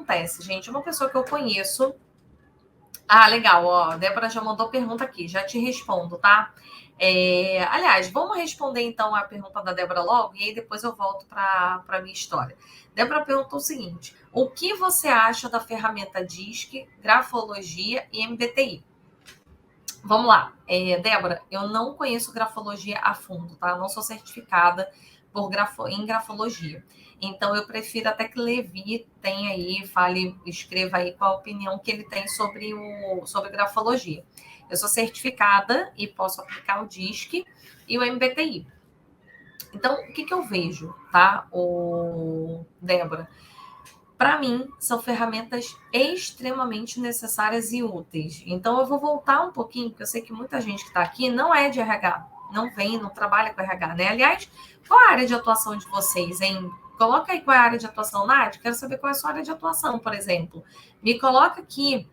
acontece, gente? Uma pessoa que eu conheço... Ah, legal, ó, a Débora já mandou pergunta aqui, já te respondo, tá? Aliás, vamos responder então a pergunta da Débora logo, e aí depois eu volto para a minha história. Débora perguntou o seguinte: o que você acha da ferramenta DISC, grafologia e MBTI? Vamos lá, Débora, eu não conheço grafologia a fundo, tá? Eu não sou certificada em grafologia. Então, eu prefiro até que Levi tenha aí, escreva aí qual a opinião que ele tem sobre grafologia. Eu sou certificada e posso aplicar o DISC e o MBTI. Então, o que eu vejo, tá, Débora? Para mim, são ferramentas extremamente necessárias e úteis. Então, eu vou voltar um pouquinho, porque eu sei que muita gente que está aqui não é de RH, não trabalha com RH, né? Aliás, qual é a área de atuação de vocês, hein? Coloca aí qual é a área de atuação, Nath. Quero saber qual é a sua área de atuação, por exemplo. Me coloca aqui.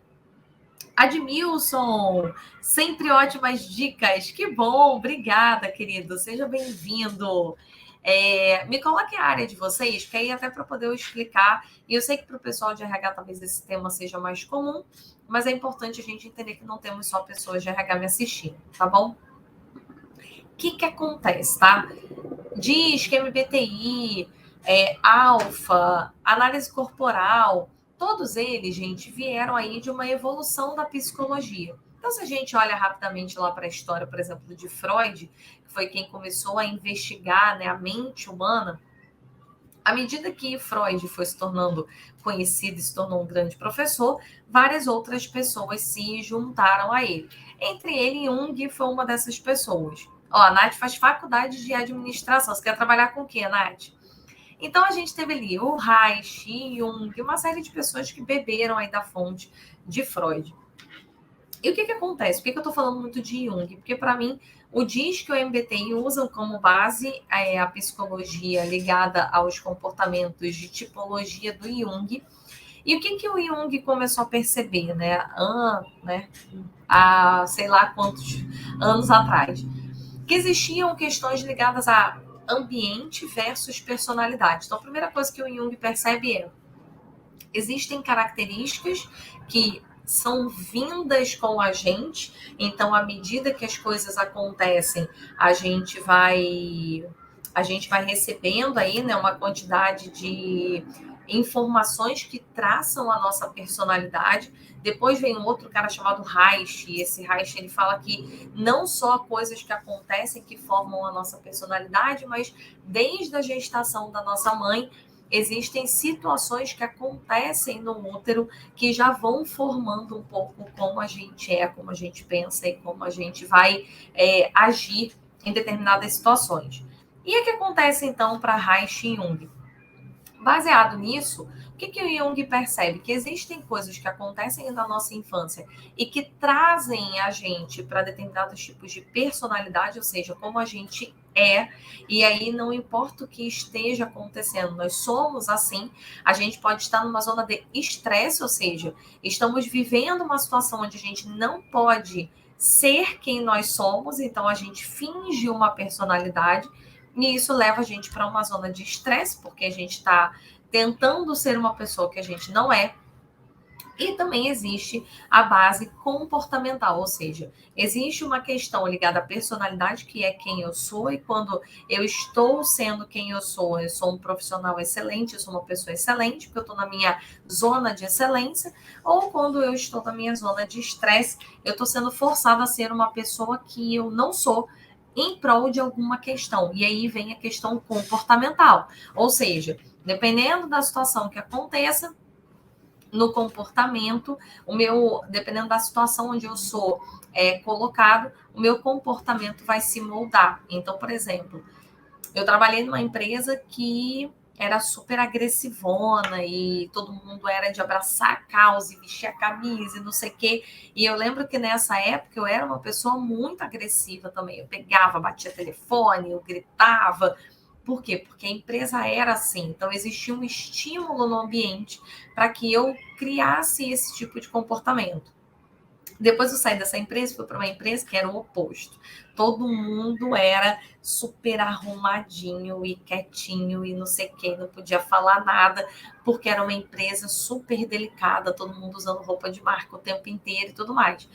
Admilson, sempre ótimas dicas. Que bom, obrigada, querido. Seja bem-vindo. Me coloque a área de vocês, que aí até para poder eu explicar. E eu sei que para o pessoal de RH talvez esse tema seja mais comum, mas é importante a gente entender que não temos só pessoas de RH me assistindo, tá bom? O que acontece, tá? Diz que MBTI, Alfa, análise corporal, todos eles, gente, vieram aí de uma evolução da psicologia. Então, se a gente olha rapidamente lá para a história, por exemplo, de Freud, que foi quem começou a investigar, né, a mente humana, à medida que Freud foi se tornando conhecido e se tornou um grande professor, várias outras pessoas se juntaram a ele. Entre ele, Jung foi uma dessas pessoas. Ó, a Nath faz faculdade de administração. Você quer trabalhar com o quê, Nath? Então, a gente teve ali o Reich, Jung, uma série de pessoas que beberam aí da fonte de Freud. E o que acontece? Por que eu estou falando muito de Jung? Porque, para mim, o DISC e o MBTI usam como base a psicologia ligada aos comportamentos de tipologia do Jung. E o que o Jung começou a perceber, né, há sei lá quantos anos atrás? Que existiam questões ligadas a ambiente versus personalidade. Então, a primeira coisa que o Jung percebe existem características que são vindas com a gente, então, à medida que as coisas acontecem, a gente vai recebendo aí, né, uma quantidade de informações que traçam a nossa personalidade. Depois vem um outro cara chamado Reich, e esse Reich ele fala que não só coisas que acontecem que formam a nossa personalidade, mas desde a gestação da nossa mãe, existem situações que acontecem no útero que já vão formando um pouco como a gente é, como a gente pensa e como a gente vai agir em determinadas situações. E o que acontece, então, para Reich e Jung? Baseado nisso, o que o Jung percebe? Que existem coisas que acontecem na nossa infância e que trazem a gente para determinados tipos de personalidade, ou seja, como a gente é, e aí não importa o que esteja acontecendo, nós somos assim, a gente pode estar numa zona de estresse, ou seja, estamos vivendo uma situação onde a gente não pode ser quem nós somos, então a gente finge uma personalidade, e isso leva a gente para uma zona de estresse, porque a gente está tentando ser uma pessoa que a gente não é. E também existe a base comportamental, ou seja, existe uma questão ligada à personalidade, que é quem eu sou, e quando eu estou sendo quem eu sou um profissional excelente, eu sou uma pessoa excelente, porque eu estou na minha zona de excelência, ou quando eu estou na minha zona de estresse, eu estou sendo forçada a ser uma pessoa que eu não sou, em prol de alguma questão. E aí vem a questão comportamental. Ou seja, dependendo da situação que aconteça, no comportamento, dependendo da situação onde eu sou colocado, o meu comportamento vai se moldar. Então, por exemplo, eu trabalhei numa empresa que era super agressivona e todo mundo era de abraçar a causa e vestir a camisa e não sei o quê. E eu lembro que nessa época eu era uma pessoa muito agressiva também. Eu pegava, batia telefone, eu gritava. Por quê? Porque a empresa era assim. Então, existia um estímulo no ambiente para que eu criasse esse tipo de comportamento. Depois eu saí dessa empresa, fui para uma empresa que era o oposto. Todo mundo era super arrumadinho e quietinho e não sei o que, não podia falar nada, porque era uma empresa super delicada, todo mundo usando roupa de marca o tempo inteiro e tudo mais.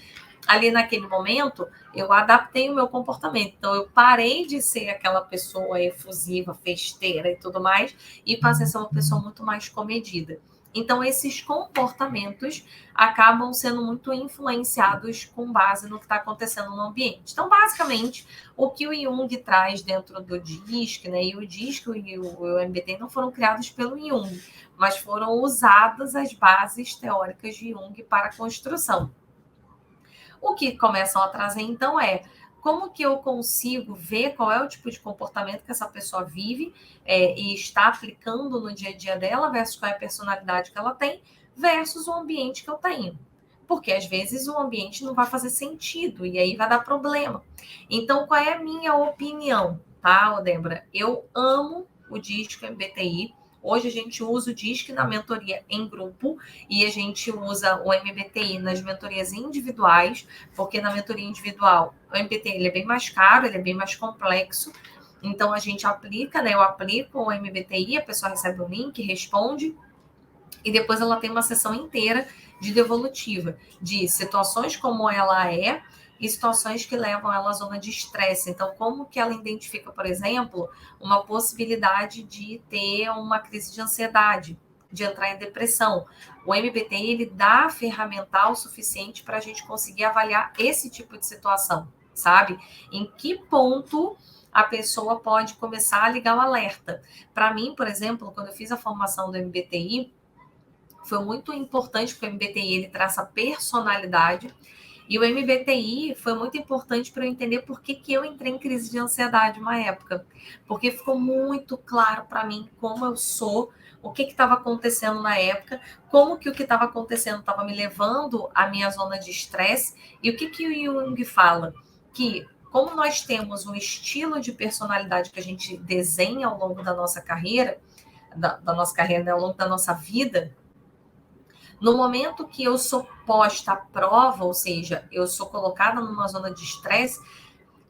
Ali naquele momento, eu adaptei o meu comportamento. Então, eu parei de ser aquela pessoa efusiva, festeira e tudo mais, e passei a ser uma pessoa muito mais comedida. Então, esses comportamentos acabam sendo muito influenciados com base no que está acontecendo no ambiente. Então, basicamente, o que o Jung traz dentro do DISC, né? E o DISC e o MBTI não foram criados pelo Jung, mas foram usadas as bases teóricas de Jung para a construção. O que começam a trazer, então, é como que eu consigo ver qual é o tipo de comportamento que essa pessoa vive e está aplicando no dia a dia dela, versus qual é a personalidade que ela tem, versus o ambiente que eu tenho. Porque, às vezes, o ambiente não vai fazer sentido e aí vai dar problema. Então, qual é a minha opinião, tá, Débora? Eu amo o DISC MBTI. Hoje a gente usa o DISC na mentoria em grupo e a gente usa o MBTI nas mentorias individuais, porque na mentoria individual o MBTI ele é bem mais caro, ele é bem mais complexo. Então a gente aplica, né? Eu aplico o MBTI, a pessoa recebe o link, responde, e depois ela tem uma sessão inteira de devolutiva, de situações como ela é e situações que levam ela à zona de estresse. Então, como que ela identifica, por exemplo, uma possibilidade de ter uma crise de ansiedade, de entrar em depressão? O MBTI, ele dá ferramental suficiente para a gente conseguir avaliar esse tipo de situação, sabe? Em que ponto a pessoa pode começar a ligar o alerta. Para mim, por exemplo, quando eu fiz a formação do MBTI, foi muito importante, porque o MBTI ele traça personalidade, e o MBTI foi muito importante para eu entender por que eu entrei em crise de ansiedade uma época, porque ficou muito claro para mim como eu sou, o que estava acontecendo na época, como que o que estava acontecendo estava me levando à minha zona de estresse, e o que o Jung fala? Que como nós temos um estilo de personalidade que a gente desenha ao longo da nossa carreira, da nossa carreira, né, ao longo da nossa vida, no momento que eu sou posta à prova, ou seja, eu sou colocada numa zona de estresse,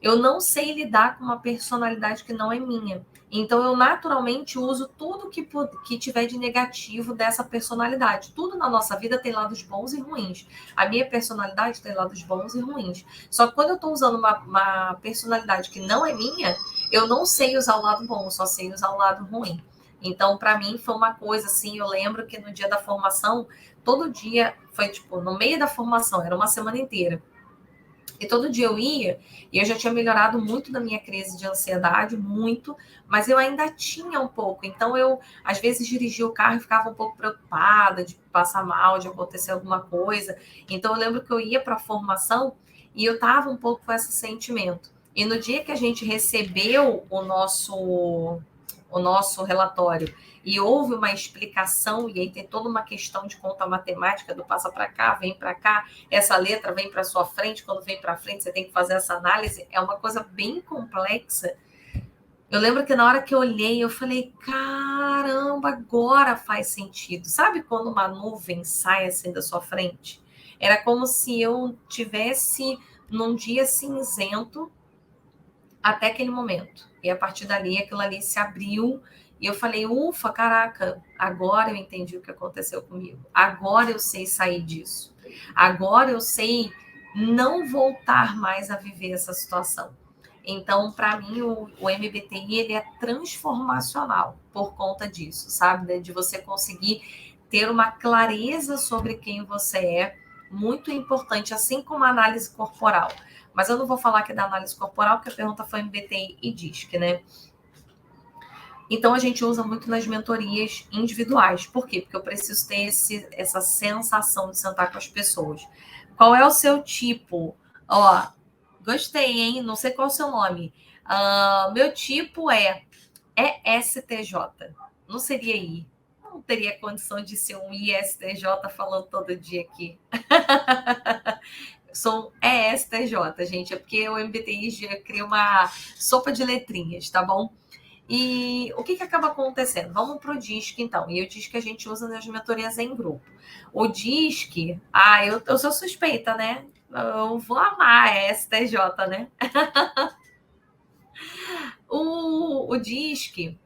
eu não sei lidar com uma personalidade que não é minha. Então, eu naturalmente uso tudo que tiver de negativo dessa personalidade. Tudo na nossa vida tem lados bons e ruins. A minha personalidade tem lados bons e ruins. Só que quando eu estou usando uma personalidade que não é minha, eu não sei usar o lado bom, eu só sei usar o lado ruim. Então, para mim, foi uma coisa assim. Eu lembro que no dia da formação, todo dia, foi tipo, no meio da formação, era uma semana inteira. E todo dia eu ia, e eu já tinha melhorado muito da minha crise de ansiedade, muito, mas eu ainda tinha um pouco. Então, eu, às vezes, dirigia o carro e ficava um pouco preocupada de passar mal, de acontecer alguma coisa. Então, eu lembro que eu ia para a formação e eu estava um pouco com esse sentimento. E no dia que a gente recebeu o nosso relatório e houve uma explicação, e aí tem toda uma questão de conta matemática do passa para cá, vem para cá, essa letra vem para sua frente, quando vem para frente você tem que fazer essa análise, é uma coisa bem complexa. Eu lembro que na hora que eu olhei, eu falei, caramba, agora faz sentido. Sabe quando uma nuvem sai assim da sua frente? Era como se eu tivesse num dia cinzento até aquele momento. E a partir dali, aquilo ali se abriu e eu falei, ufa, caraca, agora eu entendi o que aconteceu comigo. Agora eu sei sair disso. Agora eu sei não voltar mais a viver essa situação. Então, para mim, o MBTI ele é transformacional por conta disso, sabe? De você conseguir ter uma clareza sobre quem você é, muito importante, assim como a análise corporal. Mas eu não vou falar aqui da análise corporal, porque a pergunta foi MBTI e DISC, né? Então, a gente usa muito nas mentorias individuais. Por quê? Porque eu preciso ter essa sensação de sentar com as pessoas. Qual é o seu tipo? Ó, gostei, hein? Não sei qual é o seu nome. Meu tipo é ESTJ. Não seria I. Não teria condição de ser um ISTJ falando todo dia aqui. Sou ESTJ, gente. É porque o MBTI já cria uma sopa de letrinhas, tá bom? E o que acaba acontecendo? Vamos para o DISC, então. E o DISC a gente usa nas mentorias em grupo. O DISC, eu sou suspeita, né? Eu vou amar a STJ, né? O DISC,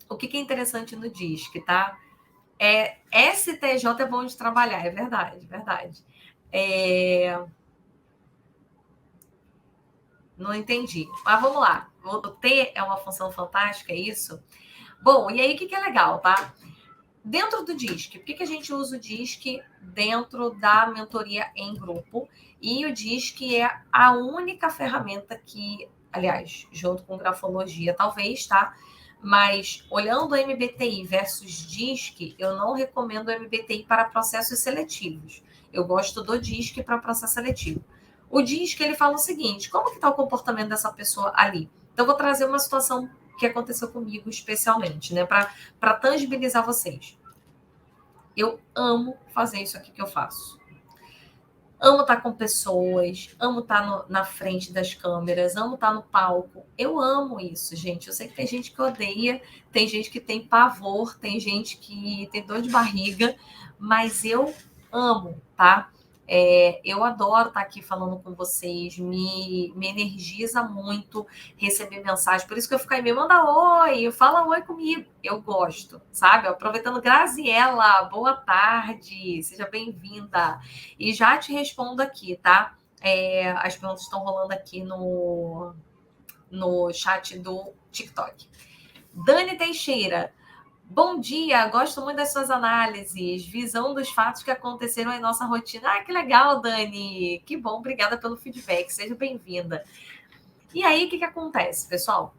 o que é interessante no DISC, tá? STJ é bom de trabalhar, é verdade, verdade. Não entendi. Mas vamos lá. O T é uma função fantástica, é isso? Bom, e aí o que é legal, tá? Dentro do DISC, por que a gente usa o DISC dentro da mentoria em grupo? E o DISC é a única ferramenta que, aliás, junto com grafologia, talvez, tá? Mas olhando o MBTI versus DISC, eu não recomendo o MBTI para processos seletivos. Eu gosto do DISC para processo seletivo. O DISC, ele fala o seguinte, como que está o comportamento dessa pessoa ali? Então, eu vou trazer uma situação que aconteceu comigo especialmente, né? Para tangibilizar vocês. Eu amo fazer isso aqui que eu faço. Amo estar com pessoas, amo estar na frente das câmeras, amo estar no palco. Eu amo isso, gente. Eu sei que tem gente que odeia, tem gente que tem pavor, tem gente que tem dor de barriga, mas eu amo, tá? Eu adoro estar aqui falando com vocês, me energiza muito receber mensagem. Por isso que eu fico aí, me manda oi, fala oi comigo. Eu gosto, sabe? Aproveitando, Graziela, boa tarde, seja bem-vinda. E já te respondo aqui, tá? As perguntas estão rolando aqui no chat do TikTok. Dani Teixeira, bom dia, gosto muito das suas análises, visão dos fatos que aconteceram em nossa rotina. Ah, que legal, Dani, que bom, obrigada pelo feedback, seja bem-vinda. E aí, o que acontece, pessoal?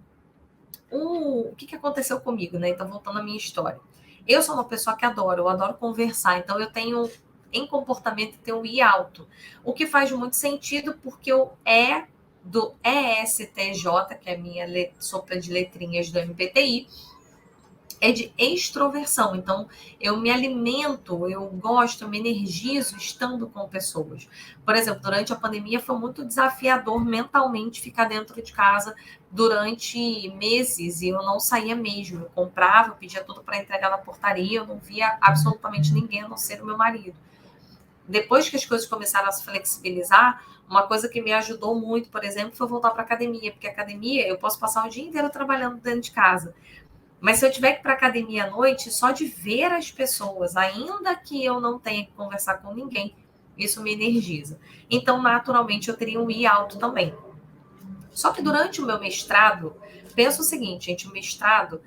O que aconteceu comigo, né? Então, voltando à minha história. Eu sou uma pessoa que eu adoro conversar, então eu tenho, em comportamento, tenho um I alto, o que faz muito sentido porque o E do ESTJ, que é a minha sopa de letrinhas do MBTI, é de extroversão. Então, eu me alimento, eu gosto, eu me energizo estando com pessoas. Por exemplo, durante a pandemia foi muito desafiador mentalmente ficar dentro de casa durante meses e eu não saía mesmo. Eu comprava, eu pedia tudo para entregar na portaria, eu não via absolutamente ninguém a não ser o meu marido. Depois que as coisas começaram a se flexibilizar, uma coisa que me ajudou muito, por exemplo, foi voltar para a academia, porque a academia eu posso passar o dia inteiro trabalhando dentro de casa. Mas se eu tiver que ir para academia à noite, só de ver as pessoas, ainda que eu não tenha que conversar com ninguém, isso me energiza. Então, naturalmente, eu teria um I alto também. Só que durante o meu mestrado, penso o seguinte, gente, o mestrado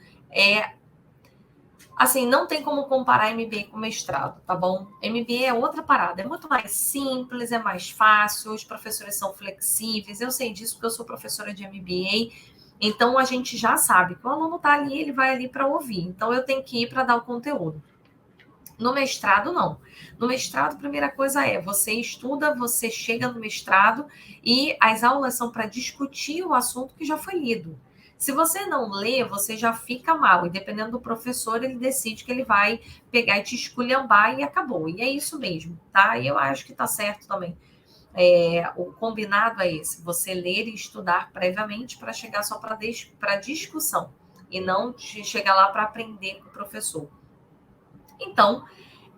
assim, não tem como comparar MBA com mestrado, tá bom? MBA é outra parada, é muito mais simples, é mais fácil, os professores são flexíveis, eu sei disso porque eu sou professora de MBA. Então, a gente já sabe que o aluno está ali, ele vai ali para ouvir. Então, eu tenho que ir para dar o conteúdo. No mestrado, não. No mestrado, a primeira coisa é, você estuda, você chega no mestrado e as aulas são para discutir o assunto que já foi lido. Se você não lê, você já fica mal. E dependendo do professor, ele decide que ele vai pegar e te esculhambar e acabou. E é isso mesmo, tá? E eu acho que está certo também. O combinado é esse, você ler e estudar previamente para chegar só para discussão e não chegar lá para aprender com o professor. Então,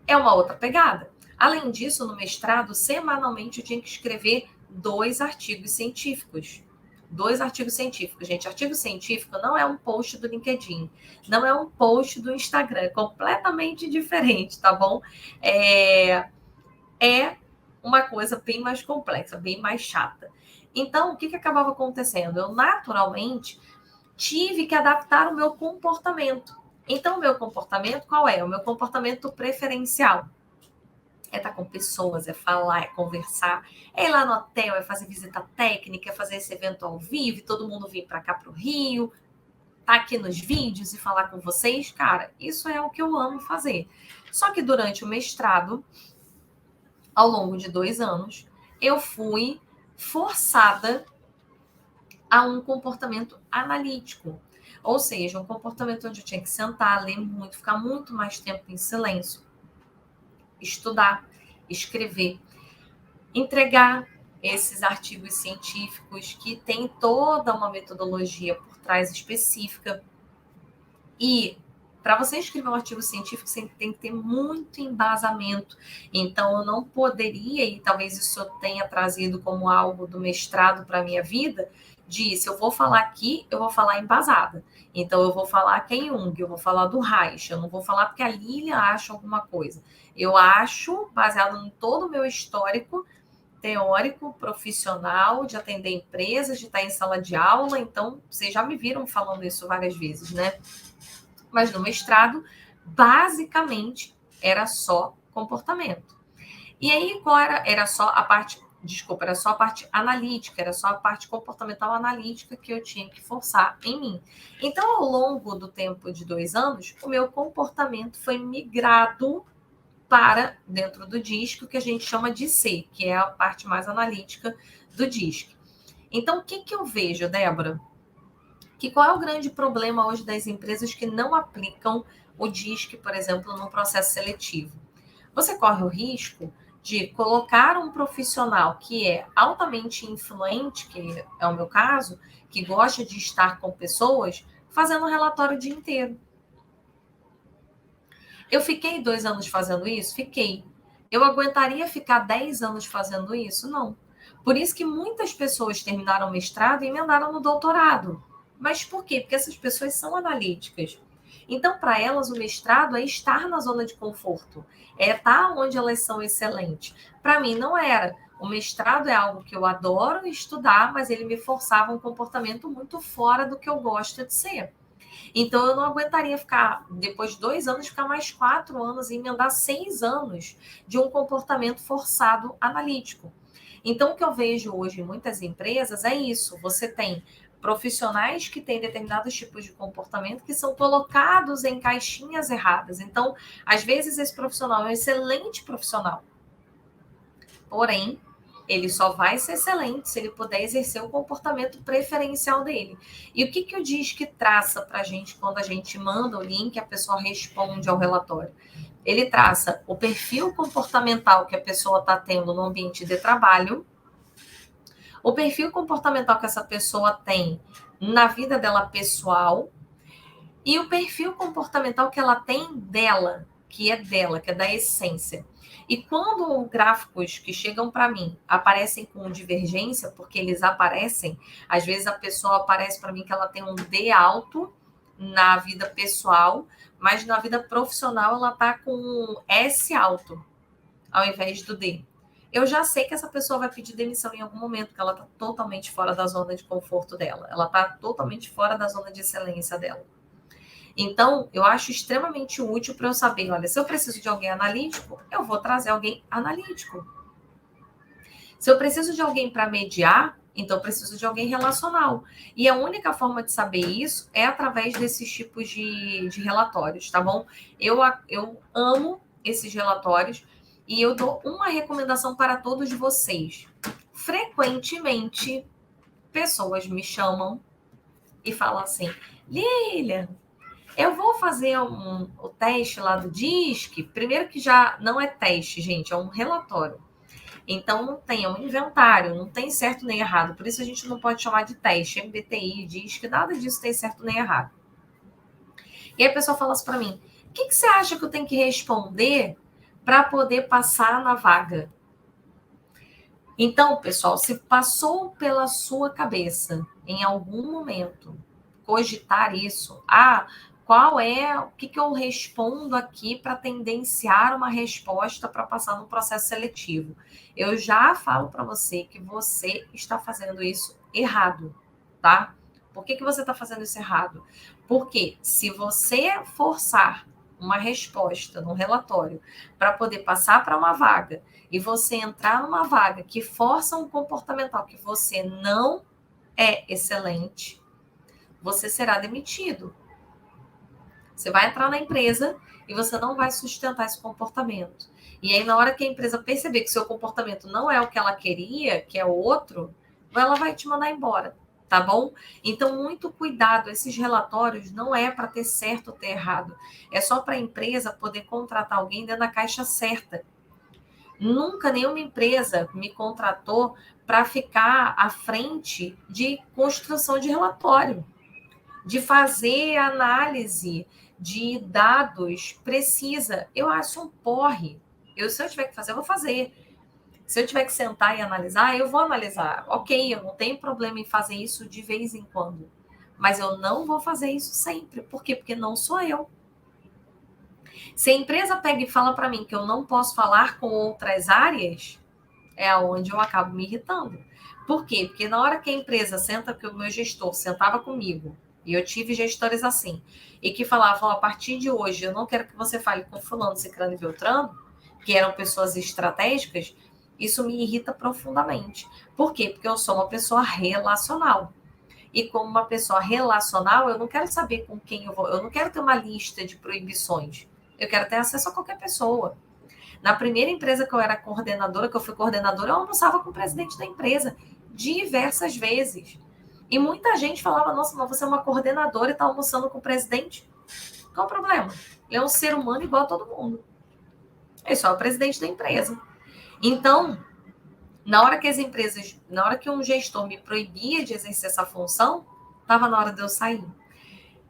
é uma outra pegada. Além disso, no mestrado, semanalmente eu tinha que escrever 2 artigos científicos. 2 artigos científicos, gente. Artigo científico não é um post do LinkedIn, não é um post do Instagram, é completamente diferente, tá bom? É uma coisa bem mais complexa, bem mais chata. Então, o que acabava acontecendo? Eu, naturalmente, tive que adaptar o meu comportamento. Então, o meu comportamento, qual é? O meu comportamento preferencial. É estar com pessoas, é falar, é conversar, é ir lá no hotel, é fazer visita técnica, é fazer esse evento ao vivo, todo mundo vir para cá para o Rio, tá aqui nos vídeos e falar com vocês. Cara, isso é o que eu amo fazer. Só que durante o mestrado, ao longo de 2 anos, eu fui forçada a um comportamento analítico. Ou seja, um comportamento onde eu tinha que sentar, ler muito, ficar muito mais tempo em silêncio, estudar, escrever, entregar esses artigos científicos que tem toda uma metodologia por trás específica. E para você escrever um artigo científico, você tem que ter muito embasamento. Então, eu não poderia, e talvez isso eu tenha trazido como algo do mestrado para a minha vida, de se eu vou falar aqui, eu vou falar embasada. Então, eu vou falar Ken Jung, eu vou falar do Reich, eu não vou falar porque a Lilia acha alguma coisa. Eu acho, baseado em todo o meu histórico teórico, profissional, de atender empresas, de estar em sala de aula. Então, vocês já me viram falando isso várias vezes, né? Mas no mestrado, basicamente, era só comportamento. E aí, qual era só a parte, desculpa, era só a parte analítica, era só a parte comportamental analítica que eu tinha que forçar em mim. Então, ao longo do tempo de 2 anos, o meu comportamento foi migrado para dentro do DISC, o que a gente chama de C, que é a parte mais analítica do DISC. Então, o que eu vejo, Débora? Que qual é o grande problema hoje das empresas que não aplicam o DISC, por exemplo, no processo seletivo? Você corre o risco de colocar um profissional que é altamente influente, que é o meu caso, que gosta de estar com pessoas, fazendo um relatório o dia inteiro. Eu fiquei 2 anos fazendo isso? Fiquei. Eu aguentaria ficar 10 anos fazendo isso? Não. Por isso que muitas pessoas terminaram o mestrado e emendaram no doutorado. Mas por quê? Porque essas pessoas são analíticas. Então, para elas, o mestrado é estar na zona de conforto, é estar onde elas são excelentes. Para mim, não era. O mestrado é algo que eu adoro estudar, mas ele me forçava um comportamento muito fora do que eu gosto de ser. Então, eu não aguentaria ficar, depois de 2 anos, ficar mais 4 anos e emendar 6 anos de um comportamento forçado analítico. Então, o que eu vejo hoje em muitas empresas é isso. Você tem profissionais que têm determinados tipos de comportamento que são colocados em caixinhas erradas. Então, às vezes, esse profissional é um excelente profissional. Porém, ele só vai ser excelente se ele puder exercer o comportamento preferencial dele. E o que o DISC traça para a gente quando a gente manda o link e a pessoa responde ao relatório? Ele traça o perfil comportamental que a pessoa está tendo no ambiente de trabalho, o perfil comportamental que essa pessoa tem na vida dela pessoal e o perfil comportamental que ela tem dela, que é da essência. E quando gráficos que chegam para mim aparecem com divergência, porque eles aparecem, às vezes a pessoa aparece para mim que ela tem um D alto na vida pessoal, mas na vida profissional ela está com um S alto ao invés do D. Eu já sei que essa pessoa vai pedir demissão em algum momento, porque ela está totalmente fora da zona de conforto dela, ela está totalmente fora da zona de excelência dela. Então, eu acho extremamente útil para eu saber, olha, se eu preciso de alguém analítico, eu vou trazer alguém analítico. Se eu preciso de alguém para mediar, então eu preciso de alguém relacional. E a única forma de saber isso é através desses tipos de relatórios, tá bom? Eu amo esses relatórios e eu dou uma recomendação para todos vocês. Frequentemente, pessoas me chamam e falam assim, Lilian, eu vou fazer o teste lá do DISC. Primeiro que já não é teste, gente, é um relatório. Então, não tem, é um inventário, não tem certo nem errado. Por isso, a gente não pode chamar de teste. MBTI, DISC, nada disso tem certo nem errado. E aí a pessoa fala assim para mim, o que você acha que eu tenho que responder para poder passar na vaga? Então, pessoal, se passou pela sua cabeça, em algum momento, cogitar isso, qual é, o que eu respondo aqui para tendenciar uma resposta para passar no processo seletivo? Eu já falo para você que você está fazendo isso errado, tá? Por que você está fazendo isso errado? Porque se você forçar uma resposta no relatório para poder passar para uma vaga e você entrar numa vaga que força um comportamental que você não é excelente, você será demitido. Você vai entrar na empresa e você não vai sustentar esse comportamento. E aí, na hora que a empresa perceber que seu comportamento não é o que ela queria, que é o outro, ela vai te mandar embora, tá bom? Então, muito cuidado. Esses relatórios não é para ter certo ou ter errado. É só para a empresa poder contratar alguém dentro da caixa certa. Nunca nenhuma empresa me contratou para ficar à frente de construção de relatório, de fazer análise de dados precisa. Eu acho um porre. Se eu tiver que fazer, eu vou fazer. Se eu tiver que sentar e analisar, eu vou analisar. Ok, eu não tenho problema em fazer isso de vez em quando. Mas eu não vou fazer isso sempre. Por quê? Porque não sou eu. Se a empresa pega e fala para mim que eu não posso falar com outras áreas, é onde eu acabo me irritando. Por quê? Porque na hora que a empresa senta, que o meu gestor sentava comigo, e eu tive gestores assim, e que falavam, a partir de hoje, eu não quero que você fale com fulano, ciclano e beltrano, que eram pessoas estratégicas, isso me irrita profundamente. Por quê? Porque eu sou uma pessoa relacional. E como uma pessoa relacional, eu não quero saber com quem eu vou, eu não quero ter uma lista de proibições. Eu quero ter acesso a qualquer pessoa. Na primeira empresa que eu era coordenadora, que eu fui coordenadora, eu almoçava com o presidente da empresa diversas vezes. E muita gente falava, nossa, mas você é uma coordenadora e está almoçando com o presidente? Qual o problema? Ele é um ser humano igual a todo mundo. Ele só é o presidente da empresa. Então, na hora que um gestor me proibia de exercer essa função, estava na hora de eu sair.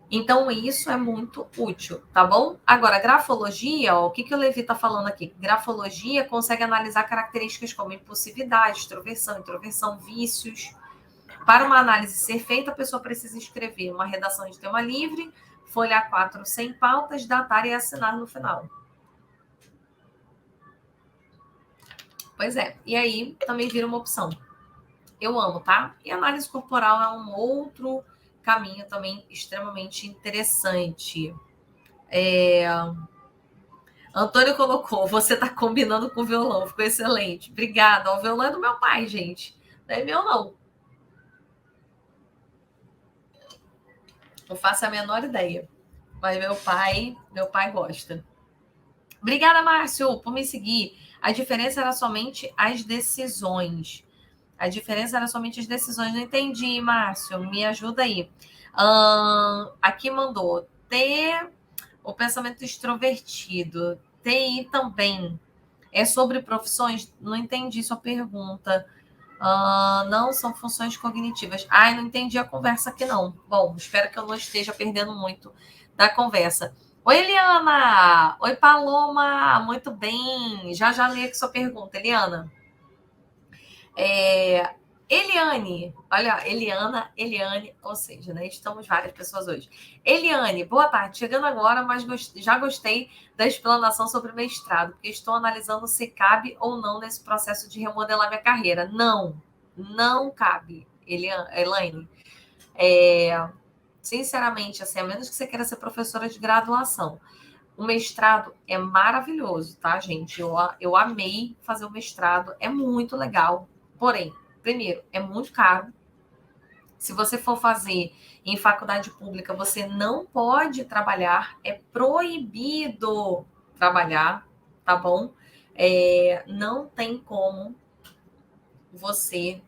Então, isso é muito útil, tá bom? Agora, grafologia, ó, o que o Levi está falando aqui? Grafologia consegue analisar características como impulsividade, extroversão, introversão, vícios. Para uma análise ser feita, a pessoa precisa escrever uma redação de tema livre, folha A4 sem pautas, datar e assinar no final. Pois é, e aí também vira uma opção. Eu amo, tá? E análise corporal é um outro caminho também extremamente interessante. Antônio colocou, você tá combinando com o violão, ficou excelente. Obrigada. O violão é do meu pai, gente. Não é meu, não. Não faço a menor ideia. Mas meu pai gosta. Obrigada, Márcio, por me seguir. A diferença era somente as decisões. A diferença era somente as decisões. Não entendi, Márcio. Me ajuda aí. Aqui mandou ter o pensamento extrovertido. TI também. É sobre profissões? Não entendi sua pergunta. Não são funções cognitivas. Ai, não entendi a conversa aqui, não. Bom, espero que eu não esteja perdendo muito da conversa. Oi, Eliana! Oi, Paloma! Muito bem. Já li aqui sua pergunta, Eliana. Eliane, olha, Eliane, ou seja, né? Estamos várias pessoas hoje. Eliane, boa tarde. Chegando agora, mas já gostei da explanação sobre o mestrado, porque estou analisando se cabe ou não nesse processo de remodelar minha carreira. Não cabe, Elaine. Sinceramente, assim, a menos que você queira ser professora de graduação. O mestrado é maravilhoso, tá, gente? Eu amei fazer o mestrado, é muito legal. Porém, primeiro, é muito caro. Se você for fazer em faculdade pública, você não pode trabalhar, é proibido trabalhar, tá bom? Não tem como você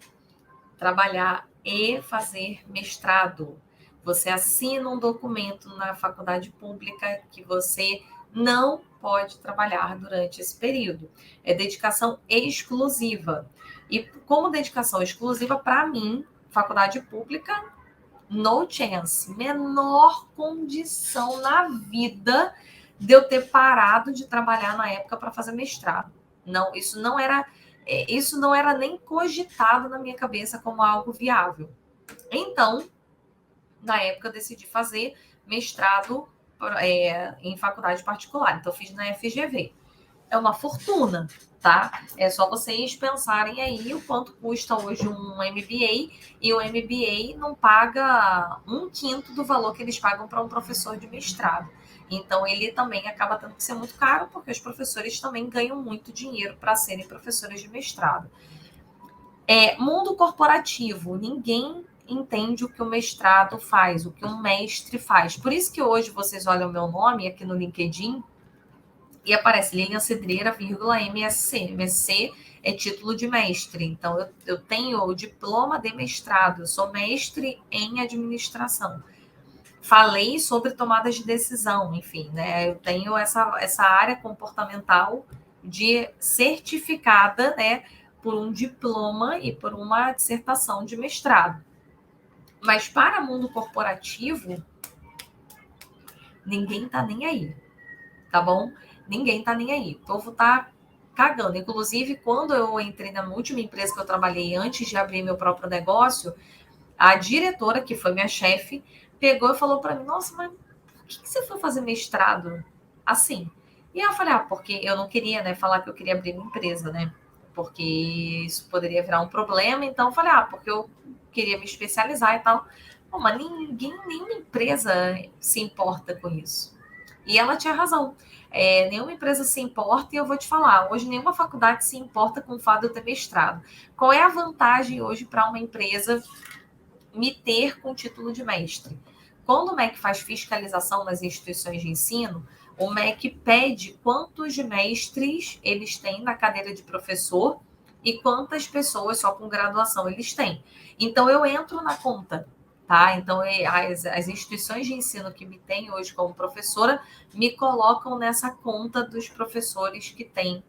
trabalhar e fazer mestrado. Você assina um documento na faculdade pública que você não pode trabalhar durante esse período. É dedicação exclusiva. E como dedicação exclusiva, para mim, faculdade pública, no chance. Menor condição na vida de eu ter parado de trabalhar na época para fazer mestrado. Não, isso não era nem cogitado na minha cabeça como algo viável. Então, na época, eu decidi fazer mestrado em faculdade particular. Então, eu fiz na FGV. É uma fortuna, tá? É só vocês pensarem aí o quanto custa hoje um MBA, e o MBA não paga 1/5 do valor que eles pagam para um professor de mestrado. Então, ele também acaba tendo que ser muito caro, porque os professores também ganham muito dinheiro para serem professores de mestrado. Mundo corporativo, ninguém entende o que o mestrado faz, o que um mestre faz. Por isso que hoje vocês olham o meu nome aqui no LinkedIn e aparece Lilian Cedreira, MSc. MSc é título de mestre. Então, eu tenho o diploma de mestrado, eu sou mestre em administração. Falei sobre tomadas de decisão, enfim, né? Eu tenho essa área comportamental de certificada, né, por um diploma e por uma dissertação de mestrado. Mas para o mundo corporativo, ninguém tá nem aí, tá bom? Ninguém tá nem aí. O povo tá cagando. Inclusive, quando eu entrei na última empresa que eu trabalhei antes de abrir meu próprio negócio, a diretora, que foi minha chefe, pegou e falou para mim: Nossa, mas por que você foi fazer mestrado assim? E eu falei: porque eu não queria, né, falar que eu queria abrir uma empresa, né? Porque isso poderia virar um problema. Então eu falei: porque eu queria me especializar e tal. Pô, mas ninguém, nenhuma empresa se importa com isso. E ela tinha razão. Nenhuma empresa se importa, e eu vou te falar, hoje nenhuma faculdade se importa com o fato de eu ter mestrado. Qual é a vantagem hoje para uma empresa me ter com título de mestre? Quando o MEC faz fiscalização nas instituições de ensino, o MEC pede quantos mestres eles têm na cadeira de professor e quantas pessoas só com graduação eles têm. Então, eu entro na conta, tá? Então, as instituições de ensino que me têm hoje como professora me colocam nessa conta dos professores que têm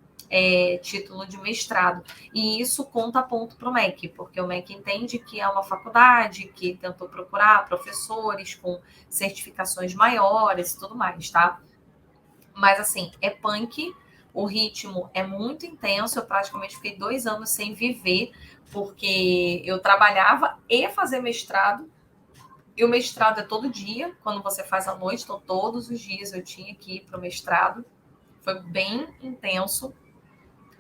título de mestrado. E isso conta ponto para o MEC, porque o MEC entende que é uma faculdade que tentou procurar professores com certificações maiores e tudo mais, tá? Mas, assim, é punk, o ritmo é muito intenso, eu praticamente fiquei 2 anos sem viver, porque eu trabalhava e fazia mestrado, e o mestrado é todo dia, quando você faz à noite, então todos os dias eu tinha que ir para o mestrado, foi bem intenso.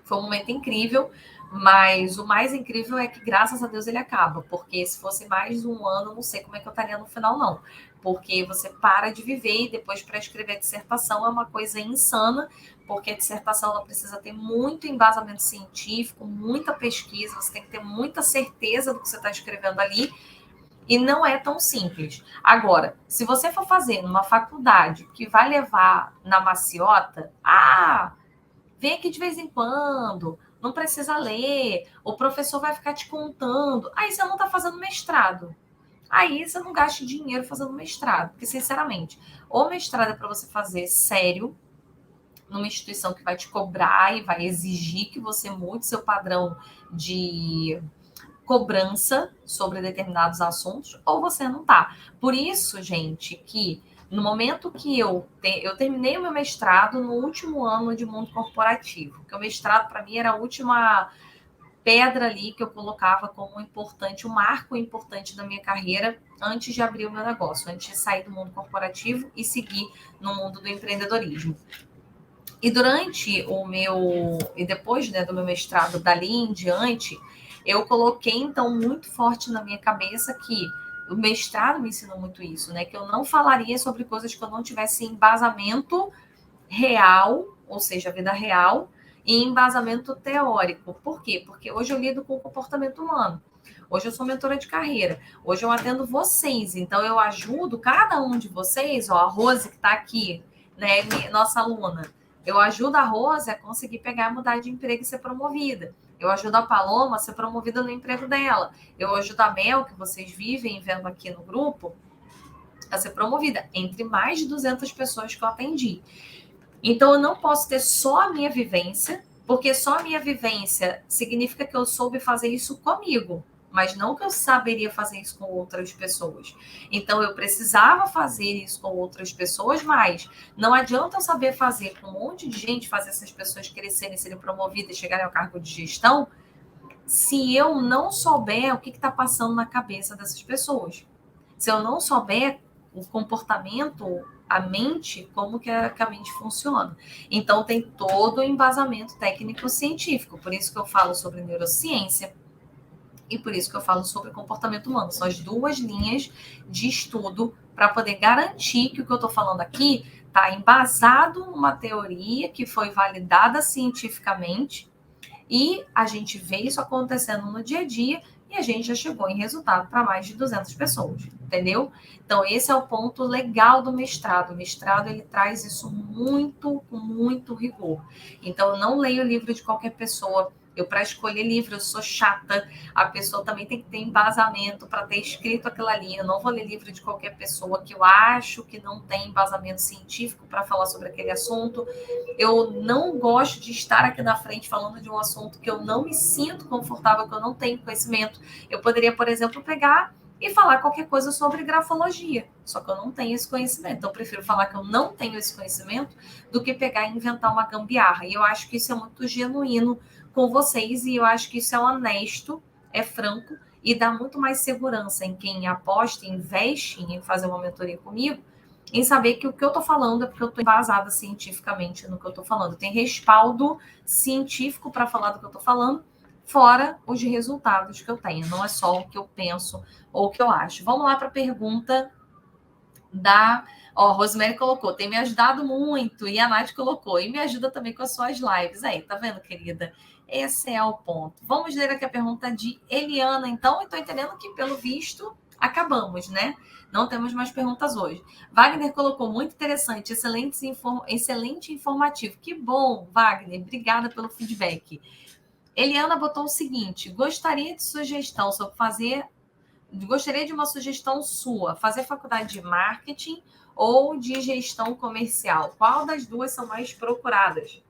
Foi um momento incrível, mas o mais incrível é que, graças a Deus, ele acaba. Porque se fosse mais um ano, não sei como é que eu estaria no final, não. Porque você para de viver e depois, para escrever a dissertação, é uma coisa insana, porque a dissertação ela precisa ter muito embasamento científico, muita pesquisa, você tem que ter muita certeza do que você está escrevendo ali, e não é tão simples. Agora, se você for fazer numa faculdade que vai levar na maciota, vem aqui de vez em quando, não precisa ler, o professor vai ficar te contando. Aí você não está fazendo mestrado. Aí você não gasta dinheiro fazendo mestrado. Porque, sinceramente, o mestrado é para você fazer sério, numa instituição que vai te cobrar e vai exigir que você mude seu padrão de cobrança sobre determinados assuntos, ou você não tá. Por isso, gente, que no momento que eu terminei o meu mestrado no último ano de mundo corporativo, que o mestrado para mim era a última pedra ali que eu colocava como importante, um marco importante da minha carreira antes de abrir o meu negócio, antes de sair do mundo corporativo e seguir no mundo do empreendedorismo. E durante o meu, e depois, né, do meu mestrado, dali em diante, eu coloquei, então, muito forte na minha cabeça que o mestrado me ensinou muito isso, né? Que eu não falaria sobre coisas que eu não tivesse embasamento real, ou seja, a vida real, e embasamento teórico. Por quê? Porque hoje eu lido com o comportamento humano. Hoje eu sou mentora de carreira. Hoje eu atendo vocês. Então, eu ajudo cada um de vocês, ó, a Rose que está aqui, né, nossa aluna. Eu ajudo a Rose a conseguir pegar, mudar de emprego e ser promovida. Eu ajudo a Paloma a ser promovida no emprego dela. Eu ajudo a Mel, que vocês vivem vendo aqui no grupo, a ser promovida, entre mais de 200 pessoas que eu atendi. Então, eu não posso ter só a minha vivência, porque só a minha vivência significa que eu soube fazer isso comigo, mas não que eu saberia fazer isso com outras pessoas. Então, eu precisava fazer isso com outras pessoas, mas não adianta eu saber fazer com um monte de gente, fazer essas pessoas crescerem, serem promovidas, chegarem ao cargo de gestão, se eu não souber o que está passando na cabeça dessas pessoas. Se eu não souber o comportamento, a mente, como que a mente funciona. Então, tem todo o embasamento técnico-científico. Por isso que eu falo sobre neurociência e por isso que eu falo sobre comportamento humano. São as duas linhas de estudo para poder garantir que o que eu estou falando aqui está embasado numa teoria que foi validada cientificamente e a gente vê isso acontecendo no dia a dia e a gente já chegou em resultado para mais de 200 pessoas, entendeu? Então, esse é o ponto legal do mestrado. O mestrado, ele traz isso com muito rigor. Então, eu não leio livro de qualquer pessoa. Eu, para escolher livro, eu sou chata. A pessoa também tem que ter embasamento para ter escrito aquilo ali. Eu não vou ler livro de qualquer pessoa que eu acho que não tem embasamento científico para falar sobre aquele assunto. Eu não gosto de estar aqui na frente falando de um assunto que eu não me sinto confortável, que eu não tenho conhecimento. Eu poderia, por exemplo, pegar e falar qualquer coisa sobre grafologia. Só que eu não tenho esse conhecimento. Então, eu prefiro falar que eu não tenho esse conhecimento do que pegar e inventar uma gambiarra. E eu acho que isso é muito genuíno com vocês e eu acho que isso é honesto, é franco e dá muito mais segurança em quem aposta, investe em fazer uma mentoria comigo, em saber que o que eu estou falando é porque eu estou embasada cientificamente no que eu estou falando. Tem respaldo científico para falar do que eu estou falando, fora os resultados que eu tenho. Não é só o que eu penso ou o que eu acho. Vamos lá para a pergunta da... Ó, Rosemary colocou, tem me ajudado muito. E a Nath colocou, e me ajuda também com as suas lives. Aí, tá vendo, querida? Esse é o ponto. Vamos ler aqui a pergunta de Eliana, então. Estou entendendo que, pelo visto, acabamos, né? Não temos mais perguntas hoje. Wagner colocou, muito interessante, excelente informativo. Que bom, Wagner. Obrigada pelo feedback. Eliana botou o seguinte, gostaria de uma sugestão sua, fazer faculdade de marketing ou de gestão comercial? Qual das duas são mais procuradas?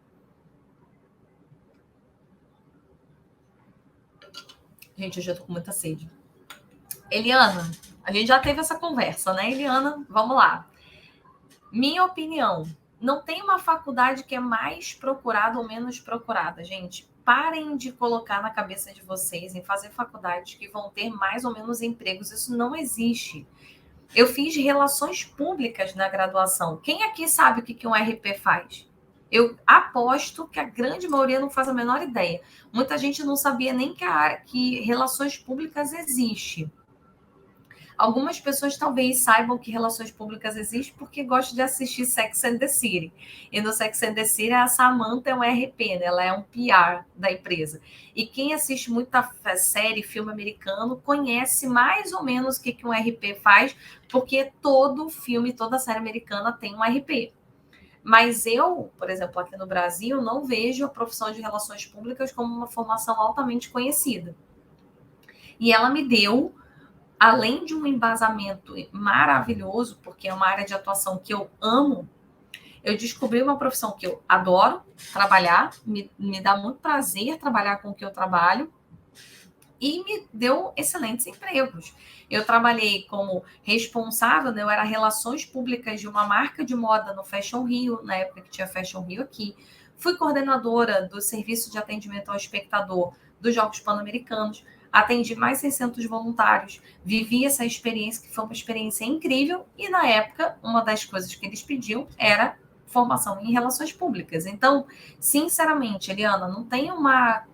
Gente, eu já tô com muita sede. Eliana, a gente já teve essa conversa, né, Eliana? Vamos lá. Minha opinião, não tem uma faculdade que é mais procurada ou menos procurada, gente. Parem de colocar na cabeça de vocês em fazer faculdades que vão ter mais ou menos empregos. Isso não existe. Eu fiz relações públicas na graduação. Quem aqui sabe o que um RP faz? Eu aposto que a grande maioria não faz a menor ideia. Muita gente não sabia nem que relações públicas existe. Algumas pessoas talvez saibam que relações públicas existe porque gostam de assistir Sex and the City. E no Sex and the City, a Samantha é um RP, né? Ela é um PR da empresa. E quem assiste muita série, filme americano, conhece mais ou menos o que um RP faz, porque todo filme, toda série americana tem um RP. Mas eu, por exemplo, aqui no Brasil, não vejo a profissão de relações públicas como uma formação altamente conhecida. E ela me deu, além de um embasamento maravilhoso, porque é uma área de atuação que eu amo, eu descobri uma profissão que eu adoro trabalhar, me dá muito prazer trabalhar com o que eu trabalho, e me deu excelentes empregos. Eu trabalhei como responsável, né, eu era relações públicas de uma marca de moda no Fashion Rio, na época que tinha Fashion Rio aqui. Fui coordenadora do serviço de atendimento ao espectador dos Jogos Pan-Americanos. Atendi mais 600 voluntários. Vivi essa experiência, que foi uma experiência incrível. E, na época, uma das coisas que eles pediam era formação em relações públicas. Então, sinceramente, Eliana, não tem uma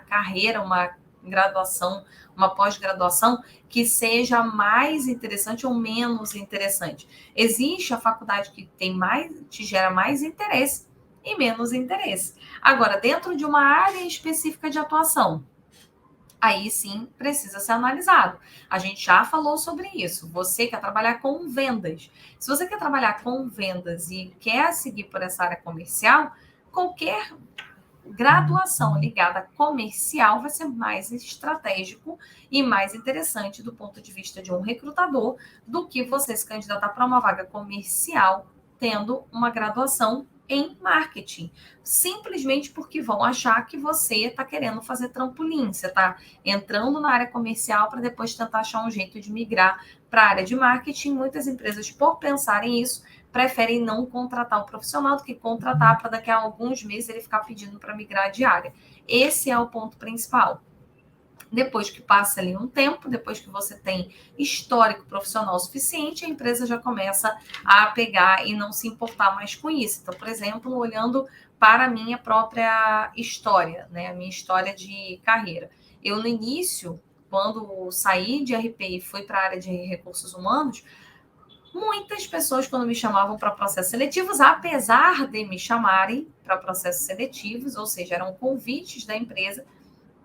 carreira, uma graduação, uma pós-graduação que seja mais interessante ou menos interessante. Existe a faculdade que te gera mais interesse e menos interesse. Agora, dentro de uma área específica de atuação, aí sim precisa ser analisado. A gente já falou sobre isso. Você quer trabalhar com vendas. Se você quer trabalhar com vendas e quer seguir por essa área comercial, qualquer graduação ligada a comercial vai ser mais estratégico e mais interessante do ponto de vista de um recrutador do que você se candidatar para uma vaga comercial tendo uma graduação em marketing, simplesmente porque vão achar que você está querendo fazer trampolim, você está entrando na área comercial para depois tentar achar um jeito de migrar para a área de marketing. Muitas empresas, por pensarem isso, preferem não contratar o profissional do que contratar para daqui a alguns meses ele ficar pedindo para migrar de área. Esse é o ponto principal. Depois que passa ali um tempo, depois que você tem histórico profissional suficiente, a empresa já começa a pegar e não se importar mais com isso. Então, por exemplo, olhando para a minha própria história, né, a minha história de carreira. Eu, no início, quando saí de RP e fui para a área de recursos humanos, muitas pessoas, quando me chamavam para processos seletivos, apesar de me chamarem para processos seletivos, ou seja, eram convites da empresa,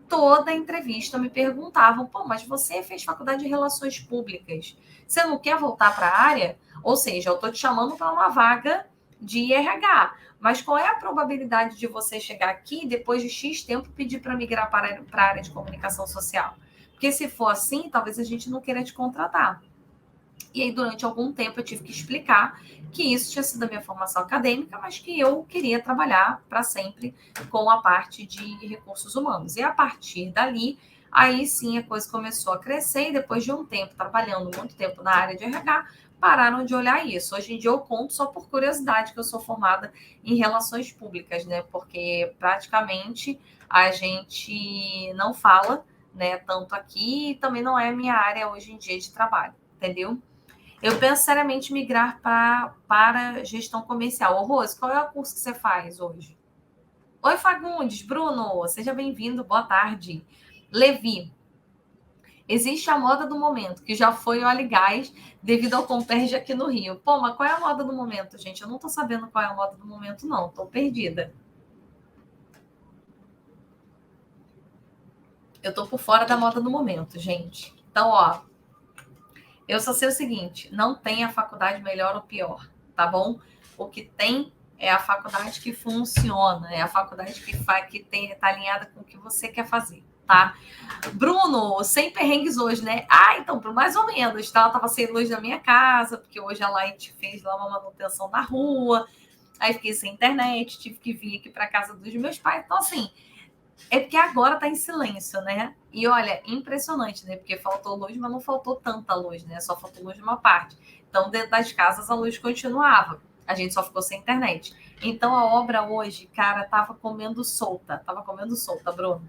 toda entrevista me perguntavam, pô, mas você fez faculdade de relações públicas, você não quer voltar para a área? Ou seja, eu estou te chamando para uma vaga de RH, mas qual é a probabilidade de você chegar aqui e depois de X tempo pedir para migrar para a área de comunicação social? Porque se for assim, talvez a gente não queira te contratar. E aí, durante algum tempo, eu tive que explicar que isso tinha sido a minha formação acadêmica, mas que eu queria trabalhar para sempre com a parte de recursos humanos. E a partir dali, Aí sim a coisa começou a crescer e depois de um tempo, trabalhando muito tempo na área de RH, pararam de olhar isso. Hoje em dia eu conto só por curiosidade que eu sou formada em relações públicas, né? Porque praticamente a gente não fala, né, tanto aqui e também não é a minha área hoje em dia de trabalho, entendeu? Eu penso seriamente migrar para gestão comercial. Ô, Rose, qual é o curso que você faz hoje? Oi, Fagundes, Bruno, seja bem-vindo, boa tarde. Levi, existe a moda do momento, que já foi o óleo e gás devido ao Comperj aqui no Rio. Pô, mas qual é a moda do momento, gente? Eu não tô sabendo qual é a moda do momento, não. Tô perdida. Eu tô por fora da moda do momento, gente. Então, ó, eu só sei o seguinte: não tem a faculdade melhor ou pior, tá bom? O que tem é a faculdade que funciona, é a faculdade que tá alinhada com o que você quer fazer, tá? Bruno, sem perrengues hoje, né? Ah, então, mais ou menos, tá? Eu tava sem luz na minha casa, porque hoje a Light fez lá uma manutenção na rua, aí fiquei sem internet, tive que vir aqui para casa dos meus pais. Então, assim, é porque agora tá em silêncio, né? E olha, impressionante, né? Porque faltou luz, mas não faltou tanta luz, né? Só faltou luz de uma parte. Então, dentro das casas, a luz continuava. A gente só ficou sem internet. Então, a obra hoje, cara, tava comendo solta. Tava comendo solta, Bruno.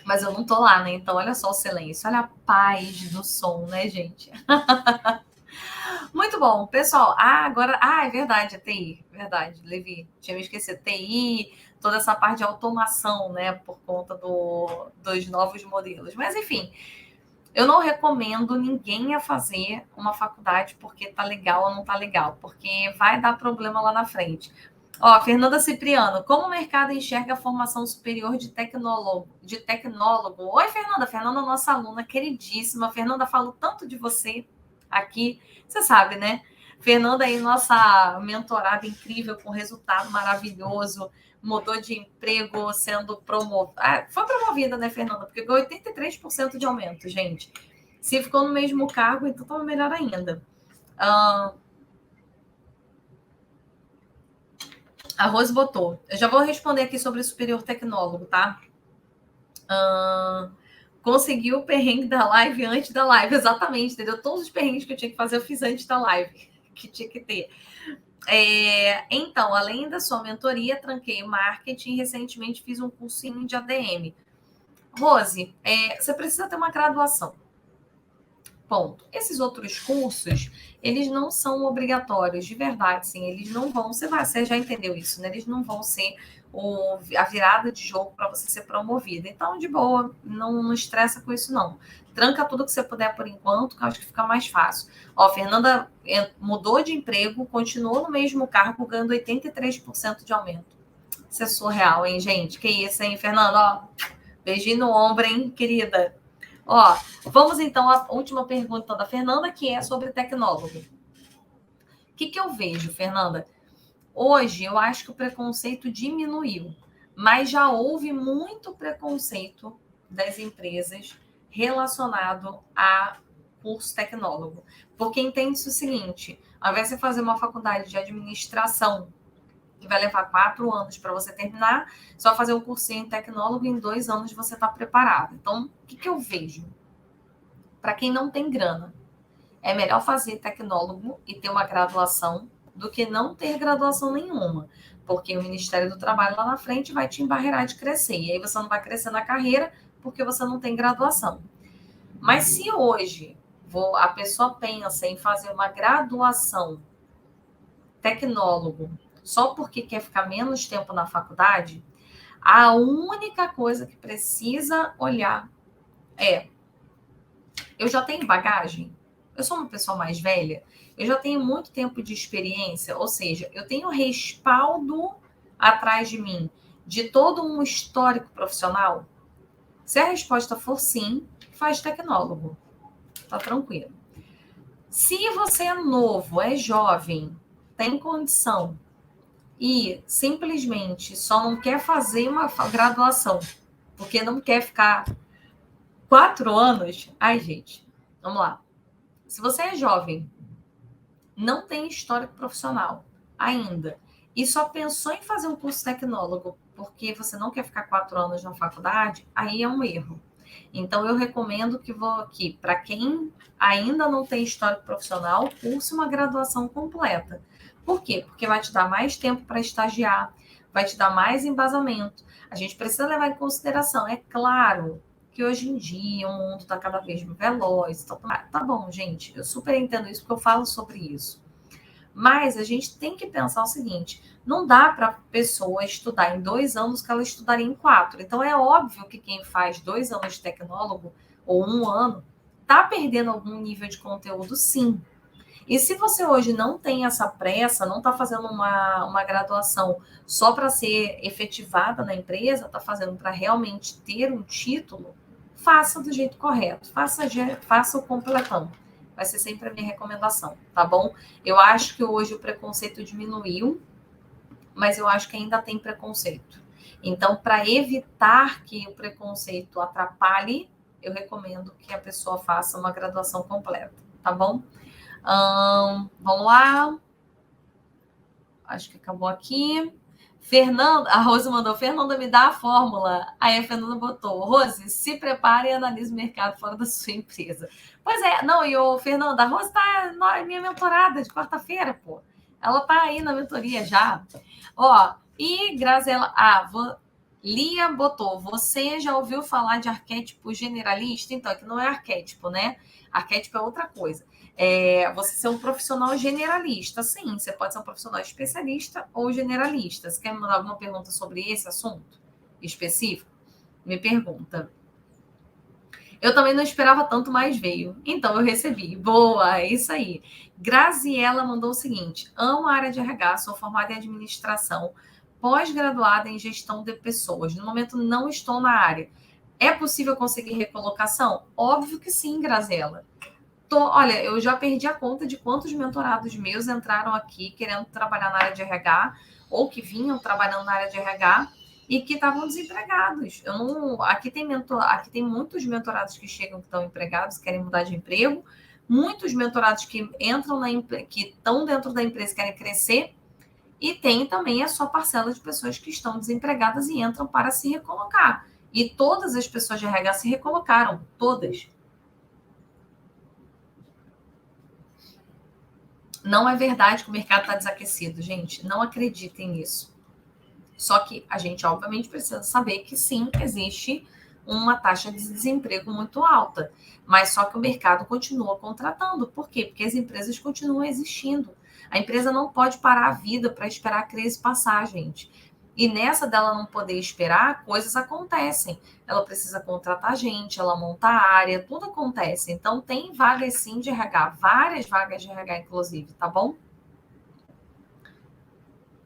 Mas eu não tô lá, né? Então, olha só o silêncio. Olha a paz do som, né, gente? Muito bom, pessoal. Ah, agora. Ah, é verdade, a TI. Verdade, Levi. Tinha me esquecido. TI, toda essa parte de automação, né? Por conta dos novos modelos. Mas, enfim, eu não recomendo ninguém a fazer uma faculdade porque tá legal ou não tá legal, porque vai dar problema lá na frente. Ó, Fernanda Cipriano, como o mercado enxerga a formação superior de tecnólogo? Oi, Fernanda. Fernanda é nossa aluna queridíssima. Fernanda, falo tanto de você aqui. Você sabe, né? Fernanda aí, nossa mentorada incrível, com resultado maravilhoso, mudou de emprego sendo promovida. Ah, foi promovida, né, Fernanda? Porque ganhou 83% de aumento, gente. Se ficou no mesmo cargo, então tá melhor ainda. A Rose botou. Eu já vou responder aqui sobre o superior tecnólogo, tá? Conseguiu o perrengue da live antes da live, exatamente, entendeu? Todos os perrengues que eu tinha que fazer, eu fiz antes da live, que tinha que ter. Então, além da sua mentoria, tranquei marketing e recentemente fiz um cursinho de ADM. Rose, você precisa ter uma graduação. Ponto. Esses outros cursos, eles não são obrigatórios, de verdade, sim. Eles não vão, você já entendeu isso, né? Eles não vão ser a virada de jogo para você ser promovida. Então, de boa, não estressa com isso, não. Tranca tudo que você puder por enquanto, que eu acho que fica mais fácil. Ó, Fernanda mudou de emprego, continuou no mesmo cargo, ganhando 83% de aumento. Isso é surreal, hein, gente? Que isso, hein, Fernanda? Ó, beijinho no ombro, hein, querida? Ó, vamos então à última pergunta da Fernanda, que é sobre tecnólogo. O que eu vejo, Fernanda? Hoje eu acho que o preconceito diminuiu, mas já houve muito preconceito das empresas relacionado a curso tecnólogo. Porque entende-se o seguinte: ao invés de você fazer uma faculdade de administração, que vai levar 4 anos para você terminar, só fazer um cursinho em tecnólogo, em 2 anos você está preparado. Então, o que eu vejo? Para quem não tem grana, é melhor fazer tecnólogo e ter uma graduação do que não ter graduação nenhuma, porque o Ministério do Trabalho lá na frente vai te embarrear de crescer, e aí você não vai crescer na carreira porque você não tem graduação. Mas se hoje a pessoa pensa em fazer uma graduação tecnólogo só porque quer ficar menos tempo na faculdade, a única coisa que precisa olhar é: eu já tenho bagagem? Eu sou uma pessoa mais velha? Eu já tenho muito tempo de experiência? Ou seja, eu tenho respaldo atrás de mim de todo um histórico profissional? Se a resposta for sim, faz tecnólogo. Tá tranquilo. Se você é novo, é jovem, tem condição e simplesmente só não quer fazer uma graduação porque não quer ficar 4 anos, ai, gente, vamos lá. Se você é jovem, não tem histórico profissional ainda, e só pensou em fazer um curso tecnólogo porque você não quer ficar 4 anos na faculdade, aí é um erro. Então, eu recomendo que para quem ainda não tem histórico profissional, curse uma graduação completa. Por quê? Porque vai te dar mais tempo para estagiar, vai te dar mais embasamento. A gente precisa levar em consideração, é claro, que hoje em dia o mundo está cada vez mais veloz. Então, tá bom, gente, eu super entendo isso porque eu falo sobre isso. Mas a gente tem que pensar o seguinte: não dá para a pessoa estudar em 2 anos que ela estudaria em 4. Então, é óbvio que quem faz 2 anos de tecnólogo ou 1 ano está perdendo algum nível de conteúdo, sim. E se você hoje não tem essa pressa, não está fazendo uma graduação só para ser efetivada na empresa, está fazendo para realmente ter um título, faça do jeito correto, faça o completão. Vai ser sempre a minha recomendação, tá bom? Eu acho que hoje o preconceito diminuiu, mas eu acho que ainda tem preconceito. Então, para evitar que o preconceito atrapalhe, eu recomendo que a pessoa faça uma graduação completa, tá bom? Vamos lá. Acho que acabou aqui. Fernanda, a Rose mandou, Fernanda, me dá a fórmula. Aí a Fernanda botou, Rose, se prepare e analise o mercado fora da sua empresa. Pois é, não, e o Fernanda, a Rose tá minha mentorada de quarta-feira, pô. Ela tá aí na mentoria já. Ó, e Graziela, Lia botou, você já ouviu falar de arquétipo generalista? Então, que não é arquétipo, né? Arquétipo é outra coisa. Você ser um profissional generalista. Sim, você pode ser um profissional especialista ou generalista. Você quer me mandar alguma pergunta sobre esse assunto específico? Me pergunta. Eu também não esperava tanto, mas veio. Então, eu recebi. Boa, é isso aí. Graziela mandou o seguinte: amo a área de RH, sou formada em administração, pós-graduada em gestão de pessoas. No momento, não estou na área. É possível conseguir recolocação? Óbvio que sim, Graziela. Olha, eu já perdi a conta de quantos mentorados meus entraram aqui querendo trabalhar na área de RH ou que vinham trabalhando na área de RH e que estavam desempregados. Eu não, aqui tem muitos mentorados que chegam que estão empregados, querem mudar de emprego, muitos mentorados que entram que estão dentro da empresa e querem crescer, e tem também a sua parcela de pessoas que estão desempregadas e entram para se recolocar. E todas as pessoas de RH se recolocaram, todas. Não é verdade que o mercado está desaquecido, gente. Não acreditem nisso. Só que a gente, obviamente, precisa saber que sim, existe uma taxa de desemprego muito alta. Mas só que o mercado continua contratando. Por quê? Porque as empresas continuam existindo. A empresa não pode parar a vida para esperar a crise passar, gente. E nessa dela não poder esperar, coisas acontecem. Ela precisa contratar gente, ela monta a área, tudo acontece. Então, tem vagas sim de RH, várias vagas de RH, inclusive, tá bom?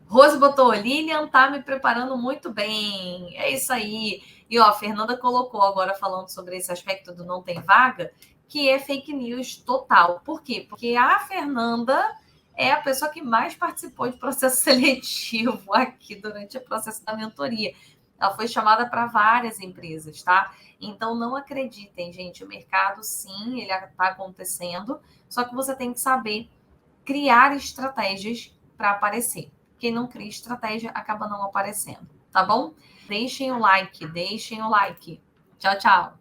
Rose botou, Lilian tá me preparando muito bem. É isso aí. E ó, a Fernanda colocou agora falando sobre esse aspecto do não tem vaga, que é fake news total. Por quê? Porque a Fernanda é a pessoa que mais participou de processo seletivo aqui durante o processo da mentoria. Ela foi chamada para várias empresas, tá? Então não acreditem, gente. O mercado, sim, ele está acontecendo, só que você tem que saber criar estratégias para aparecer. Quem não cria estratégia acaba não aparecendo, tá bom? Deixem o like, deixem o like. Tchau, tchau.